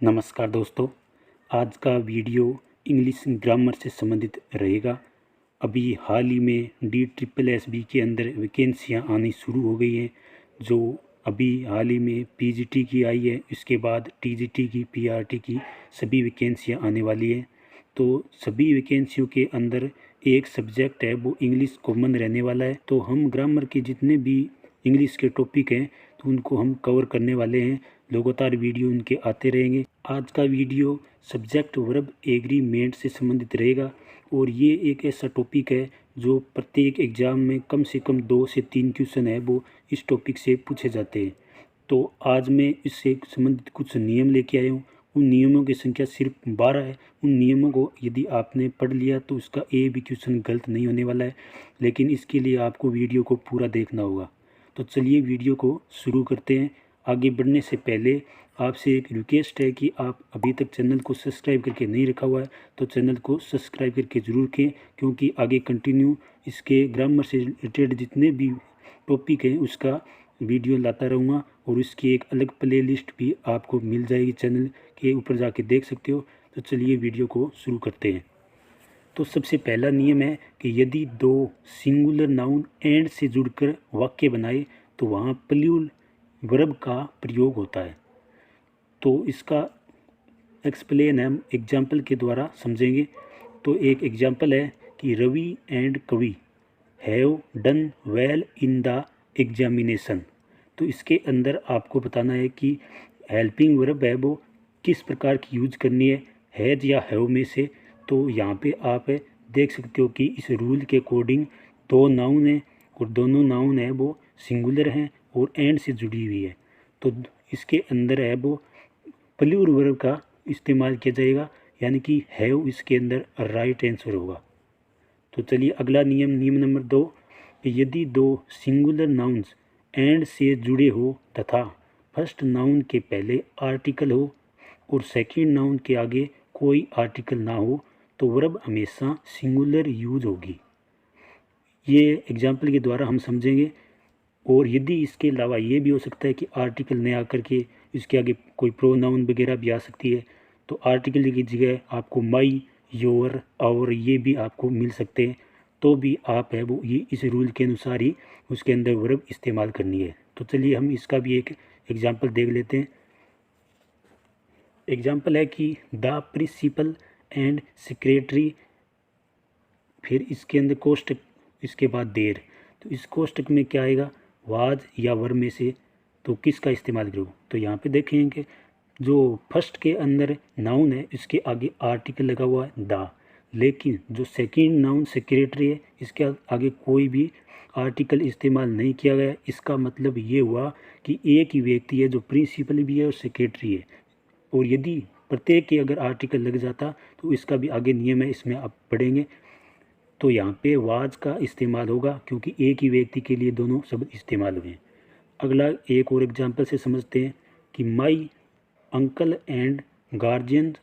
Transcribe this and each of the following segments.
नमस्कार दोस्तों। आज का वीडियो इंग्लिश ग्रामर से संबंधित रहेगा। अभी हाल ही में DSSB के अंदर वैकेंसियां आनी शुरू हो गई हैं। जो अभी हाल ही में PGT की आई है, इसके बाद TGT की, PRT की सभी वैकेंसियां आने वाली हैं। तो सभी वैकेंसियों के अंदर एक सब्जेक्ट है वो इंग्लिश कॉमन रहने वाला है। तो हम ग्रामर के जितने भी इंग्लिश के टॉपिक हैं तो उनको हम कवर करने वाले हैं। लगातार वीडियो उनके आते रहेंगे। आज का वीडियो सब्जेक्ट वर्ब एग्रीमेंट से संबंधित रहेगा और ये एक ऐसा टॉपिक है जो प्रत्येक एग्ज़ाम में कम से कम 2 से 3 क्वेश्चन है वो इस टॉपिक से पूछे जाते हैं। तो आज मैं इससे संबंधित कुछ नियम लेके आया हूँ। उन नियमों की संख्या सिर्फ 12 है। उन नियमों को यदि आपने पढ़ लिया तो उसका एक भी क्वेश्चन गलत नहीं होने वाला है, लेकिन इसके लिए आपको वीडियो को पूरा देखना होगा। तो चलिए वीडियो को शुरू करते हैं। आगे बढ़ने से पहले आपसे एक रिक्वेस्ट है कि आप अभी तक चैनल को सब्सक्राइब करके नहीं रखा हुआ है तो चैनल को सब्सक्राइब करके ज़रूर रखें, क्योंकि आगे कंटिन्यू इसके ग्रामर से रिलेटेड जितने भी टॉपिक हैं उसका वीडियो लाता रहूँगा और इसकी एक अलग प्लेलिस्ट भी आपको मिल जाएगी। चैनल के ऊपर जाके देख सकते हो। तो चलिए वीडियो को शुरू करते हैं। तो सबसे पहला नियम है कि यदि दो सिंगुलर नाउन एंड से जुड़कर वाक्य बनाए तो वहाँ प्लूरल वर्ब का प्रयोग होता है। तो इसका एक्सप्लेन हम एग्जाम्पल के द्वारा समझेंगे। तो एक एग्जाम्पल है कि रवि एंड कवि have done well in the examination. तो इसके अंदर आपको बताना है कि हेल्पिंग वर्ब है वो किस प्रकार की यूज करनी है, हैज या हैव में से। तो यहाँ पे आप देख सकते हो कि इस रूल के अकॉर्डिंग दो नाउन है और दोनों नाउन है वो सिंगुलर हैं और एंड से जुड़ी हुई है। तो इसके अंदर है वो प्लूरल वर्ब का इस्तेमाल किया जाएगा, यानी कि हैव इसके अंदर राइट आंसर होगा। तो चलिए अगला नियम, नियम नंबर 2, यदि दो सिंगुलर नाउन्स एंड से जुड़े हो तथा फर्स्ट नाउन के पहले आर्टिकल हो और सेकंड नाउन के आगे कोई आर्टिकल ना हो तो वर्ब हमेशा सिंगुलर यूज होगी। ये एग्जाम्पल के द्वारा हम समझेंगे। और यदि इसके अलावा ये भी हो सकता है कि आर्टिकल न आकर के इसके आगे कोई प्रोनाउन वगैरह भी आ सकती है, तो आर्टिकल की जगह आपको माई, योर, और ये भी आपको मिल सकते हैं। तो भी आप है वो ये इस रूल के अनुसार ही उसके अंदर वर्ब इस्तेमाल करनी है। तो चलिए हम इसका भी एक एग्जाम्पल देख लेते हैं। एग्जाम्पल है कि द प्रिंसिपल एंड सेक्रेटरी, फिर इसके अंदर कोष्टक, इसके बाद देर। तो इस कोष्टक में क्या आएगा, वाज या वर में से, तो किसका इस्तेमाल करो। तो यहाँ पे देखेंगे जो फर्स्ट के अंदर नाउन है इसके आगे आर्टिकल लगा हुआ है द, लेकिन जो सेकंड नाउन सेक्रेटरी है इसके आगे कोई भी आर्टिकल इस्तेमाल नहीं किया गया। इसका मतलब ये हुआ कि एक ही व्यक्ति है जो प्रिंसिपल भी है और सेक्रेटरी है, और यदि प्रत्येक के अगर आर्टिकल लग जाता तो इसका भी आगे नियम है, इसमें आप पढ़ेंगे। तो यहाँ पे वाज का इस्तेमाल होगा क्योंकि एक ही व्यक्ति के लिए दोनों शब्द इस्तेमाल हुए हैं। अगला एक और एग्जांपल से समझते हैं कि माई अंकल एंड गार्जियन,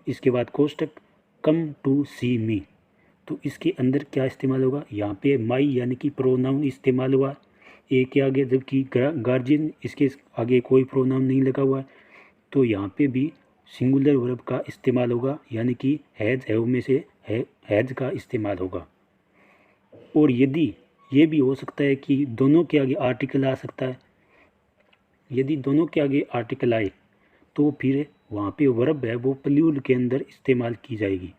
इसके बाद कोष्टक, कम टू सी मी। तो इसके अंदर क्या इस्तेमाल होगा, यहाँ पे माई यानी कि प्रोनाउन इस्तेमाल हुआ एक के आगे, जबकि गार्जियन इसके आगे कोई प्रोनाउन नहीं लगा हुआ है। तो यहाँ पे भी सिंगुलर वर्ब का इस्तेमाल होगा, यानी कि हैज हैव में से हैज का इस्तेमाल होगा। और यदि ये भी हो सकता है कि दोनों के आगे आर्टिकल आ सकता है। यदि दोनों के आगे आर्टिकल आए तो फिर वहाँ पे वर्ब है वो प्लूरल के अंदर इस्तेमाल की जाएगी।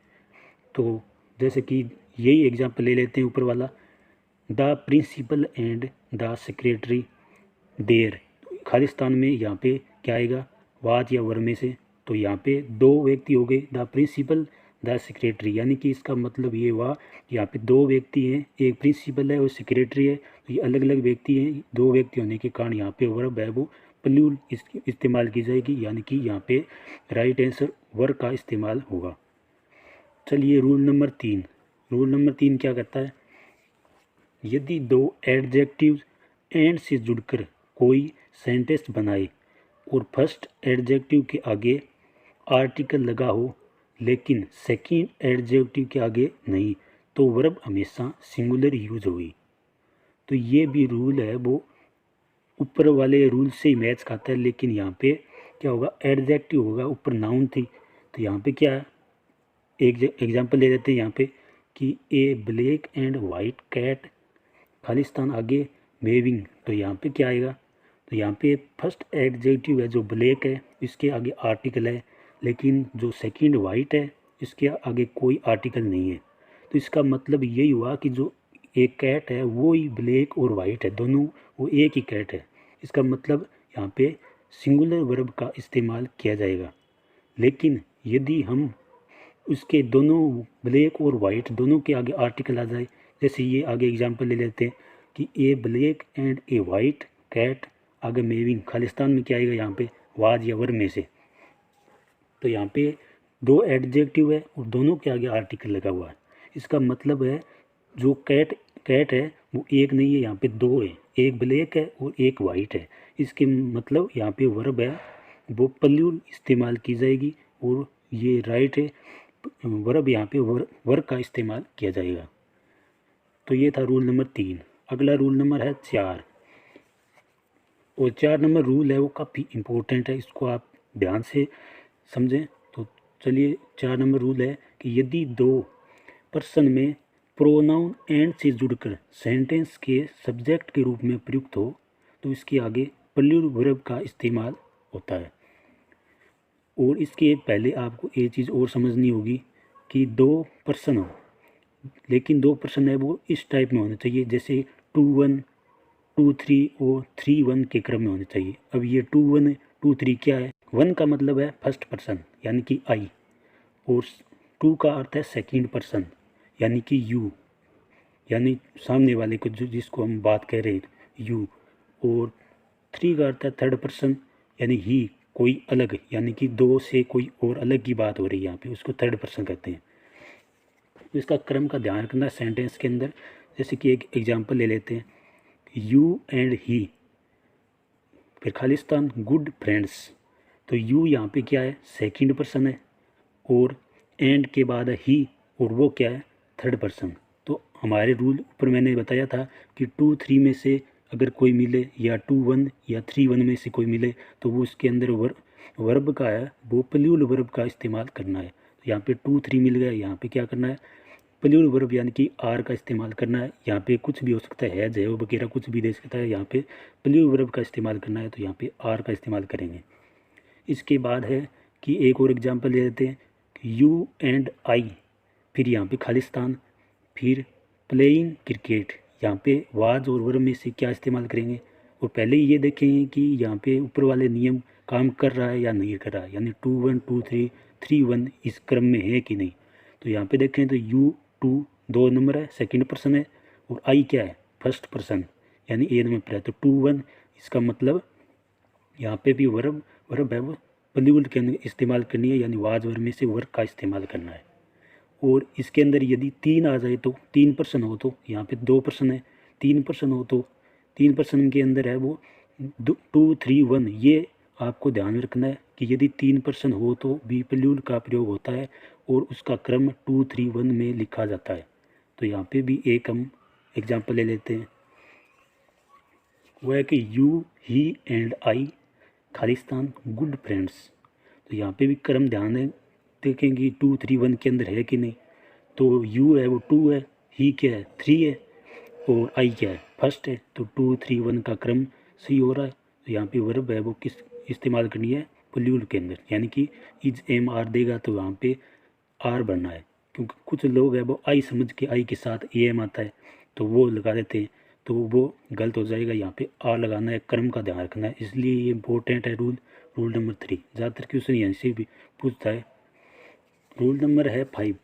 तो जैसे कि यही एग्जाम्पल ले लेते हैं ऊपर वाला, the principal and the secretary there. खालिस्तान में यहाँ पे क्या आएगा, वाज या वर में से। तो यहाँ पे दो व्यक्ति हो गए, द प्रिंसिपल द सेक्रेटरी, यानी कि इसका मतलब ये हुआ यहाँ पे दो व्यक्ति हैं, एक प्रिंसिपल है और सेक्रेटरी है। तो ये अलग अलग व्यक्ति हैं, दो व्यक्ति होने के कारण यहाँ पे वर्ब है वो प्लूरल इस्तेमाल की जाएगी, यानी कि यहाँ पे राइट आंसर वर का इस्तेमाल होगा। चलिए रूल नंबर 3। रूल नंबर 3 क्या कहता है, यदि दो एडजेक्टिव एंड से जुड़कर कोई सेंटेंस बनाए और फर्स्ट एडजेक्टिव के आगे आर्टिकल लगा हो लेकिन सेकंड एडजेक्टिव के आगे नहीं, तो वर्ब हमेशा सिंगुलर यूज होगी। तो ये भी रूल है वो ऊपर वाले रूल से ही मैच खाता है, लेकिन यहाँ पे क्या होगा, एडजेक्टिव होगा, ऊपर नाउन थी। तो यहाँ पे क्या है, एक एग्जांपल ले लेते हैं यहाँ पे कि a black and white cat खालिस्तान आगे वेविंग। तो यहाँ पे क्या आएगा, तो यहाँ पे फर्स्ट एडजेक्टिव है जो ब्लैक है, इसके आगे आर्टिकल है, लेकिन जो सेकंड वाइट है इसके आगे कोई आर्टिकल नहीं है। तो इसका मतलब यही हुआ कि जो एक कैट है वो ही ब्लैक और वाइट है, दोनों वो एक ही कैट है। इसका मतलब यहाँ पे सिंगुलर वर्ब का इस्तेमाल किया जाएगा। लेकिन यदि हम उसके दोनों ब्लैक और वाइट दोनों के आगे आर्टिकल आ जाए, जैसे ये आगे एग्जांपल ले लेते हैं कि a black and a white cat आगे मेविंग, खालिस्तान में क्या आएगा यहाँ पे, वाज या वर में से। तो यहाँ पे दो एडजेक्टिव है और दोनों के आगे आर्टिकल लगा हुआ है। इसका मतलब है जो कैट है वो एक नहीं है, यहाँ पे दो है, एक ब्लैक है और एक वाइट है। इसके मतलब यहाँ पे वर्ब है वो प्लूरल इस्तेमाल की जाएगी, और ये राइट है, वर्ब यहाँ पे वर्ब का इस्तेमाल किया जाएगा। तो ये था रूल नंबर 3। अगला रूल नंबर है 4, और 4 नंबर रूल है वो काफ़ी इम्पोर्टेंट है, इसको आप ध्यान से समझें। तो चलिए 4 नंबर रूल है कि यदि दो पर्सन में प्रोनाउन एंड से जुड़कर सेंटेंस के सब्जेक्ट के रूप में प्रयुक्त हो तो इसके आगे प्लूरल वर्ब का इस्तेमाल होता है। और इसके पहले आपको ये चीज़ और समझनी होगी कि दो पर्सन हो, लेकिन दो पर्सन है वो इस टाइप में होने चाहिए, जैसे 2-1, 2-3 और 3-1 के क्रम में होने चाहिए। अब ये 2-1 है, 2-3 क्या है, 1 का मतलब है फर्स्ट पर्सन यानी कि आई, और 2 का अर्थ है सेकंड पर्सन यानी कि यू, यानी सामने वाले को जो जिसको हम बात कह रहे हैं यू, और 3 का अर्थ है थर्ड पर्सन यानी ही, कोई अलग, यानी कि दो से कोई और अलग की बात हो रही है यहाँ पे, उसको थर्ड पर्सन कहते हैं। तो इसका क्रम का ध्यान रखना सेंटेंस के अंदर। जैसे कि एक एग्जांपल ले लेते हैं, यू एंड ही, फिर खालिस्तान गुड फ्रेंड्स। तो यू यहाँ पे क्या है, सेकंड पर्सन है, और एंड के बाद है ही, और वो क्या है, थर्ड पर्सन। तो हमारे रूल ऊपर मैंने बताया था कि 2-3 में से अगर कोई मिले, या 2-1 या 3-1 में से कोई मिले, तो वो उसके अंदर वर्ब का है वो प्लूरल वर्ब का इस्तेमाल करना है। तो यहाँ पे 2-3 मिल गया, यहाँ पे क्या करना है, प्लूरल वर्ब यानी कि आर का इस्तेमाल करना है। यहाँ पे कुछ भी हो सकता है, जय वगैरह कुछ भी दे सकता है, यहाँ पे प्लूरल वर्ब का इस्तेमाल करना है, तो यहाँ पे आर का इस्तेमाल करेंगे। इसके बाद है कि एक और एग्जांपल ले लेते हैं, यू एंड आई, फिर यहाँ पे खालिस्तान, फिर प्लेइंग क्रिकेट। यहाँ पे वाज और वर्ब में से क्या इस्तेमाल करेंगे, और पहले ये देखेंगे कि यहाँ पे ऊपर वाले नियम काम कर रहा है या नहीं कर रहा है, यानी 2-1, 2-3, 3-1 इस क्रम में है कि नहीं। तो यहाँ पे देखें तो U2 2 नंबर है, सेकंड पर्सन है, और आई क्या है, फर्स्ट पर्सन यानी ए नंबर पर है। तो 2-1 इसका मतलब यहाँ पे भी वर्ब है वो प्लूरल के अंदर इस्तेमाल करनी है, यानी वाज वर्ब में से वर्ब का इस्तेमाल करना है। और इसके अंदर यदि 3 आ जाए, तो 3 पर्सन हो, तो यहाँ पे 2 पर्सन है, 3 पर्सन हो तो 3 पर्सन के अंदर है वो 2-3-1। ये आपको ध्यान में रखना है कि यदि 3 पर्सन हो तो बी प्लूरल का प्रयोग होता है और उसका क्रम 2-3-1 में लिखा जाता है। तो यहाँ पे भी एक हम एग्जांपल ले लेते हैं, वह है कि you he and I Khalistan good friends. तो यहाँ पे भी क्रम ध्यान देखेंगे 2-3-1 के अंदर है कि नहीं। तो यू है वो 2 है, ही क्या है 3 है, और आई क्या है फर्स्ट है। तो 2-3-1 का क्रम सही हो रहा है। तो यहाँ पे वर्ब है वो किस इस्तेमाल करनी है, प्लूरल के अंदर, यानी कि इज एम आर देगा तो यहाँ पे आर बनना है, क्योंकि कुछ लोग है वो आई समझ के आई के साथ ए एम आता है तो वो लगा देते हैं, तो वो गलत हो जाएगा। यहाँ पे आर लगाना है, क्रम का ध्यान रखना है, इसलिए ये इंपॉर्टेंट है रूल नंबर 3। ज़्यादातर क्वेश्चन यहाँ से भी पूछता है। रूल नंबर है 5,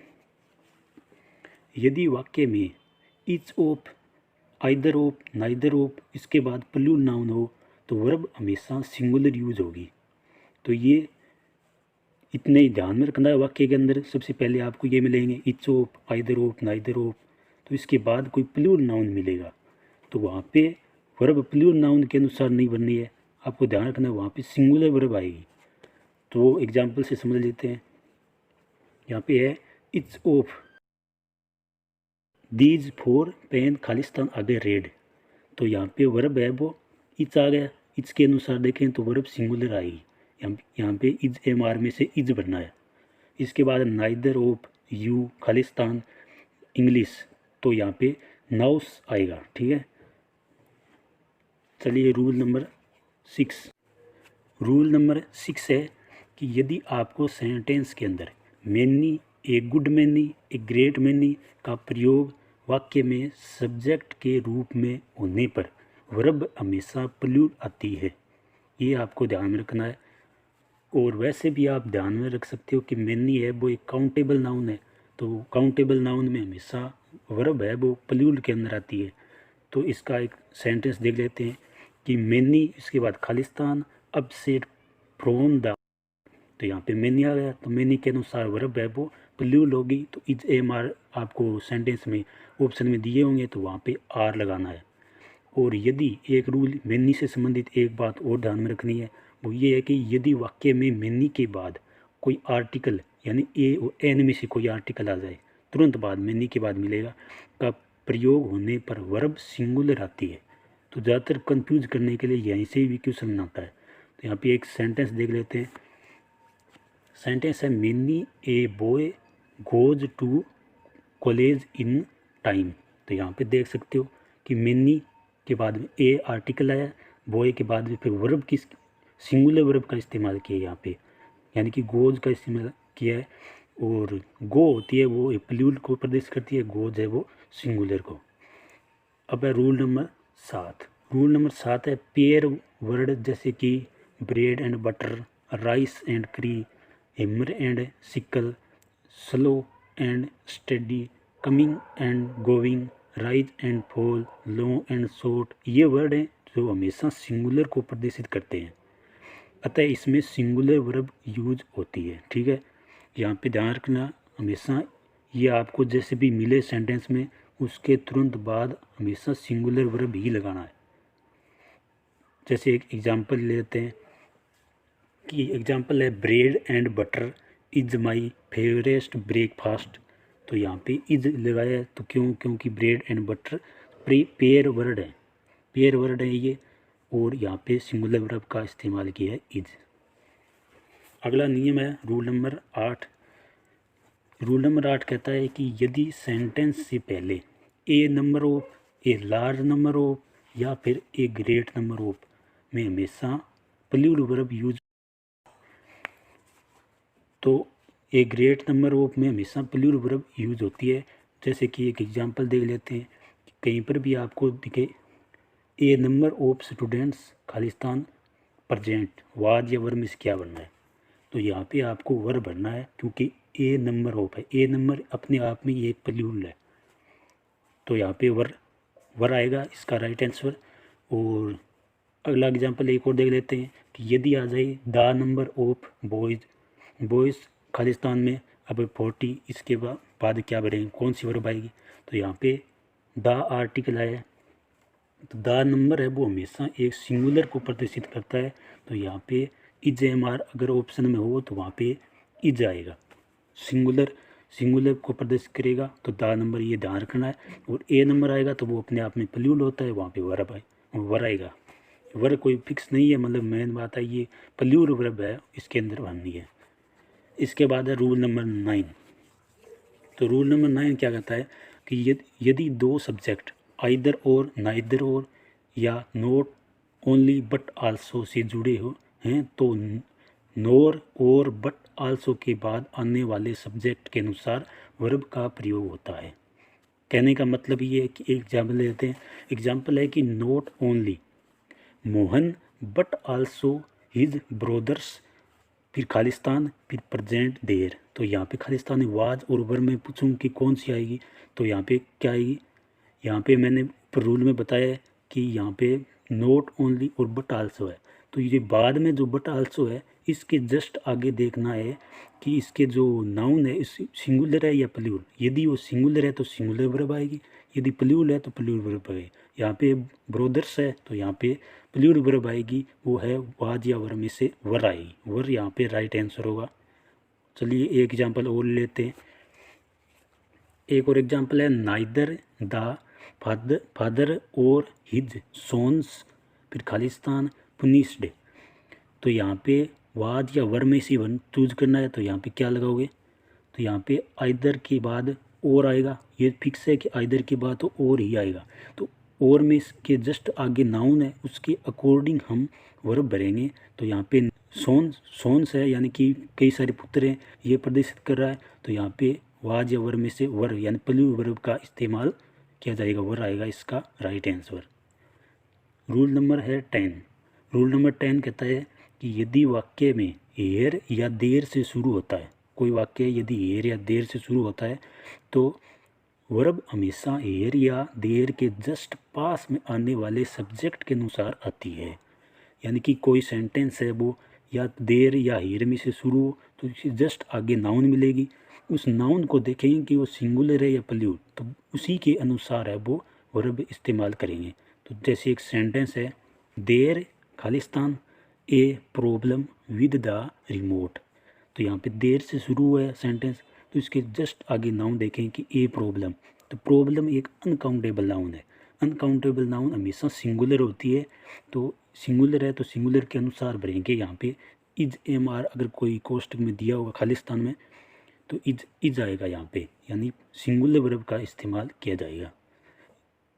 यदि वाक्य में each of, either of, neither of इसके बाद प्लूरल नाउन हो तो वर्ब हमेशा सिंगुलर यूज होगी। तो ये इतने ही ध्यान में रखना है। वाक्य के अंदर सबसे पहले आपको ये मिलेंगे each of, either of, neither of, तो इसके बाद कोई प्लूरल नाउन मिलेगा तो वहाँ पे वर्ब प्लूरल नाउन के अनुसार नहीं बननी है, आपको ध्यान रखना है वहाँ पे सिंगुलर वर्ब आएगी। तो एग्जाम्पल से समझ लेते हैं। यहाँ पे है इच ऑफ दीज 4 पेन खालिस्तान आगे रेड। तो यहाँ पे वर्ब है वो इच आ गया, इच के अनुसार देखें तो वर्ब सिंगुलर आएगी, यहाँ पे इज एम आर में से इज बनना है। इसके बाद neither of you Khalistan English, तो यहाँ पे नाउस आएगा। ठीक है, चलिए रूल नंबर 6। रूल नंबर 6 है कि यदि आपको सेंटेंस के अंदर many, a good many, a great many का प्रयोग वाक्य में सब्जेक्ट के रूप में होने पर वर्ब हमेशा प्लूरल आती है, ये आपको ध्यान में रखना है। और वैसे भी आप ध्यान में रख सकते हो कि मैनी है वो एक काउंटेबल नाउन है, तो काउंटेबल नाउन में हमेशा वर्ब है वो प्लूरल के अंदर आती है। तो इसका एक सेंटेंस देख लेते हैं कि मैनी, इसके बाद खालिस्तान, अपसेट फ्रॉम द, तो यहाँ पे मैनी आ गया, तो मैनी के अनुसार वर्ब है वो प्लूरल होगी, तो इज एम आर आपको सेंटेंस में ऑप्शन में दिए होंगे, तो वहाँ पे आर लगाना है। और यदि एक रूल मैनी से संबंधित एक बात और ध्यान में रखनी है, वो ये है कि यदि वाक्य में मैनी के बाद कोई आर्टिकल यानी ए और एन में से कोई आर्टिकल आ जाए, तुरंत बाद मैनी के बाद मिलेगा, का प्रयोग होने पर वर्ब सिंगुलर आती है। तो ज़्यादातर कंफ्यूज करने के लिए यहीं से भी क्वेश्चन आता है। तो यहाँ पे एक सेंटेंस देख लेते हैं। सेंटेंस है many a boy goes to college in time, तो यहाँ पे देख सकते हो कि मैनी के बाद में ए आर्टिकल आया, बॉय के बाद में फिर वर्ब की सिंगुलर वर्ब का इस्तेमाल किया यहाँ पे, यानी कि गोज का इस्तेमाल किया है। और गो होती है वो प्लूरल को प्रदर्शित करती है, गोज है वो सिंगुलर को। अब है रूल नंबर 7। रूल नंबर 7 है पेयर वर्ड, जैसे कि bread and butter, rice and curry, hammer and sickle, slow and steady, coming and going, rise and fall, long and short, ये वर्ड हैं जो हमेशा सिंगुलर को प्रदर्शित करते हैं, अतः इसमें सिंगुलर वर्ब यूज होती है। ठीक है, यहाँ पे ध्यान रखना, हमेशा ये आपको जैसे भी मिले सेंटेंस में उसके तुरंत बाद हमेशा सिंगुलर वर्ब ही लगाना है। जैसे एक एग्जांपल लेते हैं कि एग्जांपल है bread and butter is my favourite breakfast, तो यहाँ पे इज लगाया है, तो क्योंकि bread and butter pair word है, पेयर वर्ड है ये, और यहाँ पे सिंगुलर वर्ब का इस्तेमाल किया है इज। अगला नियम है रूल नंबर 8। रूल नंबर 8 कहता है कि यदि सेंटेंस से पहले a number of, a large number of या फिर ए ग्रेट नंबर ऑफ में हमेशा प्लूरल वर्ब यूज, तो ए ग्रेट नंबर ऑफ में हमेशा प्लूरल वर्ब यूज होती है। जैसे कि एक एग्जांपल देख लेते हैं, कहीं पर भी आपको दिखे ए नंबर ऑफ स्टूडेंट्स खालिस्तान प्रजेंट, वाज या वर्ब में से क्या बनना है, तो यहाँ पे आपको वर्ब भरना है, क्योंकि ए नंबर ऑफ है, ए नंबर अपने आप में ये प्लूरल है, तो यहाँ पे वर आएगा इसका राइट आंसर। और अगला एग्जांपल एक और देख लेते हैं कि यदि आ जाए the number of boys Khalistan में, अब 40, इसके बाद क्या बढ़ेंगे, कौन सी वर्ब आएगी, तो यहाँ पे द आर्टिकल आया, तो द नंबर है वो हमेशा एक सिंगुलर को प्रदर्शित करता है, तो यहाँ पे इज एम आर अगर ऑप्शन में हो तो वहाँ पे इज आएगा, सिंगुलर को प्रदर्शित करेगा, तो द नंबर ये ध्यान रखना है। और ए नंबर आएगा तो वो अपने आप में प्लूरल होता है, वहाँ पे वर आएगा। वर कोई फिक्स नहीं है, मतलब मेन बात है ये प्लूरल वर्ब है, इसके अंदर बननी है। इसके बाद है रूल नंबर 9। तो रूल नंबर 9 क्या कहता है कि यदि दो सब्जेक्ट आइदर और, नाइदर और या not only but also say जुड़े हो हैं, तो नोर और बट आल्सो के बाद आने वाले सब्जेक्ट के अनुसार वर्ब का प्रयोग होता है। कहने का मतलब ये है कि एक एग्जाम्पल लेते हैं। एग्जाम्पल है कि not only Mohan but also his brothers, फिर खालिस्तान, फिर प्रेजेंट देर, तो यहाँ पे खालिस्तान वाज और वर्ब में पूछूं कि कौन सी आएगी, तो यहाँ पे क्या आएगी, यहाँ पे मैंने रूल में बताया है कि यहाँ पे नॉट ओनली और बट आल्सो है, तो ये बाद में जो बट आल्सो है इसके जस्ट आगे देखना है कि इसके जो नाउन है इस सिंगुलर है या प्लूरल, यदि वो सिंगुलर है तो सिंगुलर वर्ब आएगी, यदि प्लूरल है तो प्लूरल वर्ब आएगी। यहाँ पे ब्रोदर्स है तो यहाँ पे प्लूरल वर्ब आएगी, वो है वाज या वर्ब में से वर आएगी, वर यहाँ पे राइट आंसर होगा। चलिए एक एग्जांपल और लेते हैं। एक और एग्जांपल है नाइदर द फादर और हिज सोन्स, फिर खालिस्तान पुनिश्ड, तो यहाँ पे वाज या वर में से वन चूज करना है, तो यहाँ पे क्या लगाओगे, तो यहाँ पे आइदर के बाद और आएगा, ये फिक्स है कि आइदर के बाद तो और ही आएगा। तो और में इसके जस्ट आगे नाउन है, उसके अकॉर्डिंग हम वर्ब भरेंगे। तो यहाँ पे सोन्स है यानी कि कई सारे पुत्र हैं, ये प्रदर्शित कर रहा है। तो यहाँ पे वाज या वर में से वर यानी प्लूरल वर्ब का इस्तेमाल किया जाएगा, वर आएगा इसका राइट आंसर। रूल नंबर है 10। रूल नंबर 10 कहता है कि यदि वाक्य में एयर या देर से शुरू होता है, कोई वाक्य यदि एयर या देर से शुरू होता है तो वर्ब हमेशा एयर या देर के जस्ट पास में आने वाले सब्जेक्ट के अनुसार आती है। यानी कि कोई सेंटेंस है वो या देर या हेयर में से शुरू हो तो इसे जस्ट आगे नाउन मिलेगी, उस नाउन को देखेंगे कि वो सिंगुलर है या प्लूरल, तो उसी के अनुसार है वो वर्ब इस्तेमाल करेंगे। तो जैसे एक सेंटेंस है, देर खालिस्तान a problem with the remote, तो यहाँ पे देर से शुरू हुआ है सेंटेंस, तो इसके जस्ट आगे नाउन देखें कि ए प्रॉब्लम, तो प्रॉब्लम एक अनकाउंटेबल नाउन है। अनकाउंटेबल नाउन हमेशा सिंगुलर होती है, तो सिंगुलर है तो सिंगुलर के अनुसार भरेंगे। यहाँ पे इज एम आर अगर कोई कोष्टक में दिया होगा खालिस्तान में तो इज आएगा यहाँ पे, यानी सिंगुलर वर्ब का इस्तेमाल किया जाएगा।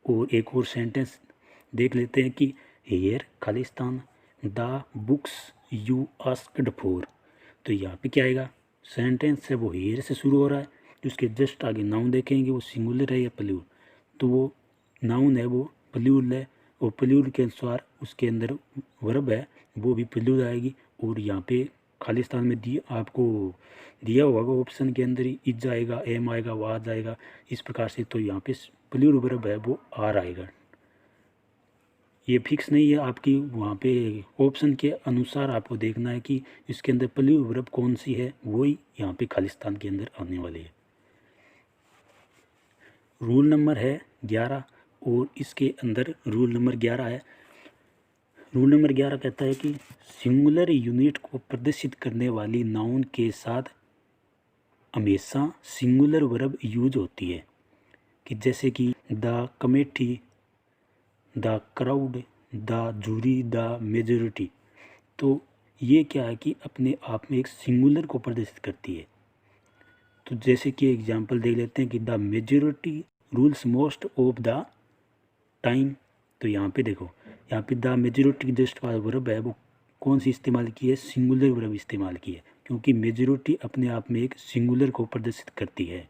और एक और सेंटेंस देख लेते हैं कि हेयर खालिस्तान the books you asked for, तो यहाँ पे क्या आएगा, सेंटेंस है वो हेयर से शुरू हो रहा है, उसके जस्ट आगे नाउन देखेंगे वो सिंगुलर है या प्लूरल, तो वो नाउन है वो प्लूरल है, और प्लूरल के अनुसार उसके अंदर वर्ब है वो भी प्लूरल आएगी। और यहाँ पे खालिस्तान में आपको दिया हुआ ऑप्शन के अंदर ही इज आएगा, एम आएगा, वाज आएगा, इस प्रकार से। तो यहाँ पे प्लूरल वर्ब है वो आर आएगा। ये फिक्स नहीं है, आपकी वहाँ पे ऑप्शन के अनुसार आपको देखना है कि इसके अंदर प्लूरल वर्ब कौन सी है, वही यहाँ पे खालिस्तान के अंदर आने वाली है। रूल नंबर है 11 और इसके अंदर रूल नंबर 11 है। रूल नंबर 11 कहता है कि सिंगुलर यूनिट को प्रदर्शित करने वाली नाउन के साथ हमेशा सिंगुलर वर्ब यूज होती है, कि जैसे कि the committee, the crowd, the jury, the majority. तो ये क्या है कि अपने आप में एक सिंगुलर को प्रदर्शित करती है। तो जैसे कि एग्जांपल देख लेते हैं कि the majority rules most of the time, तो यहाँ पे देखो, यहाँ पे द मेजोरिटी की जस्ट वर्ब है वो कौन सी इस्तेमाल की है, सिंगुलर वर्ब इस्तेमाल की है, क्योंकि मेजोरिटी अपने आप में एक सिंगुलर को प्रदर्शित करती है।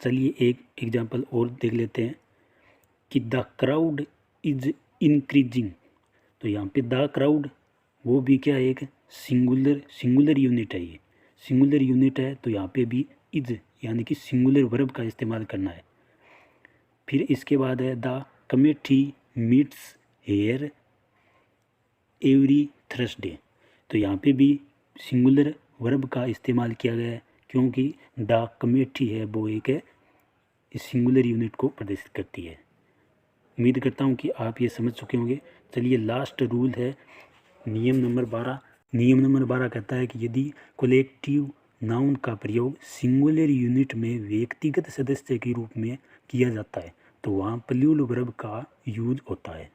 चलिए एक एग्जांपल और देख लेते हैं कि द क्राउड इज इंक्रीजिंग, तो यहाँ पे द क्राउड वो भी क्या है, एक सिंगुलर यूनिट है, ये सिंगुलर यूनिट है, तो यहाँ पे भी इज यानी कि सिंगुलर वर्ब का इस्तेमाल करना है। फिर इसके बाद है the committee meets here every Thursday, तो यहाँ पे भी सिंगुलर वर्ब का इस्तेमाल किया गया है, क्योंकि द कमेटी है वो एक सिंगुलर यूनिट को प्रदर्शित करती है। उम्मीद करता हूँ कि आप ये समझ चुके होंगे। चलिए लास्ट रूल है नियम नंबर 12। नियम नंबर 12 कहता है कि यदि कलेक्टिव नाउन का प्रयोग सिंगुलर यूनिट में व्यक्तिगत सदस्य के रूप में किया जाता है तो वहाँ प्लूरल वर्ब का यूज होता है।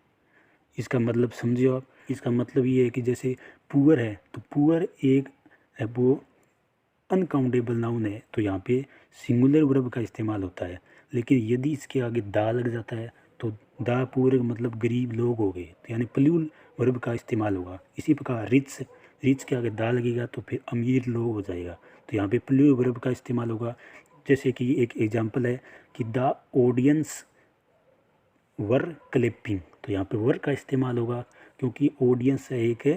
इसका मतलब समझिए आप, इसका मतलब ये है कि जैसे पुअर है तो पुअर एक है वो अनकाउंटेबल नाउन है, तो यहाँ पे सिंगुलर वर्ब का इस्तेमाल होता है। लेकिन यदि इसके आगे दा लग जाता है तो दा पूरे मतलब गरीब लोग हो गए, तो यानी प्लूरल वर्ब का इस्तेमाल होगा। इसी प्रकार रिच के आगे दा लगेगा तो फिर अमीर लोग हो जाएगा, तो यहाँ पे प्लूरल वर्ब का इस्तेमाल होगा। जैसे कि एक एग्जांपल है कि द ऑडियंस वर क्लैपिंग, तो यहाँ पे वर का इस्तेमाल होगा क्योंकि ऑडियंस एक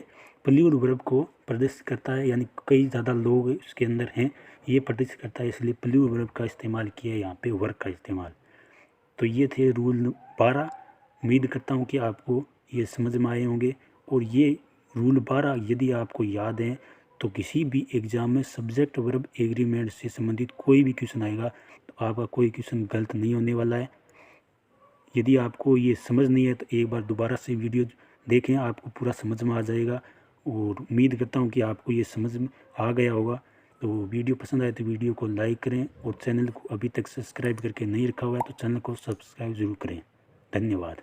प्लूरल वर्ब को प्रदर्शित करता है, यानी कई ज़्यादा लोग उसके अंदर हैं, ये प्रदर्शित करता है, इसलिए प्लूरल वर्ब का इस्तेमाल किया है यहाँ पे वर का इस्तेमाल। तो ये थे रूल 12। उम्मीद करता हूँ कि आपको ये समझ में आए होंगे। और ये रूल 12 यदि आपको याद हैं तो किसी भी एग्ज़ाम में सब्जेक्ट वर्ब एग्रीमेंट से संबंधित कोई भी क्वेश्चन आएगा तो आपका कोई क्वेश्चन गलत नहीं होने वाला है। यदि आपको ये समझ नहीं है तो एक बार दोबारा से वीडियो देखें, आपको पूरा समझ में आ जाएगा। और उम्मीद करता हूँ कि आपको ये समझ में आ गया होगा। तो वीडियो पसंद आए तो वीडियो को लाइक करें, और चैनल को अभी तक सब्सक्राइब करके नहीं रखा हुआ है तो चैनल को सब्सक्राइब ज़रूर करें। धन्यवाद।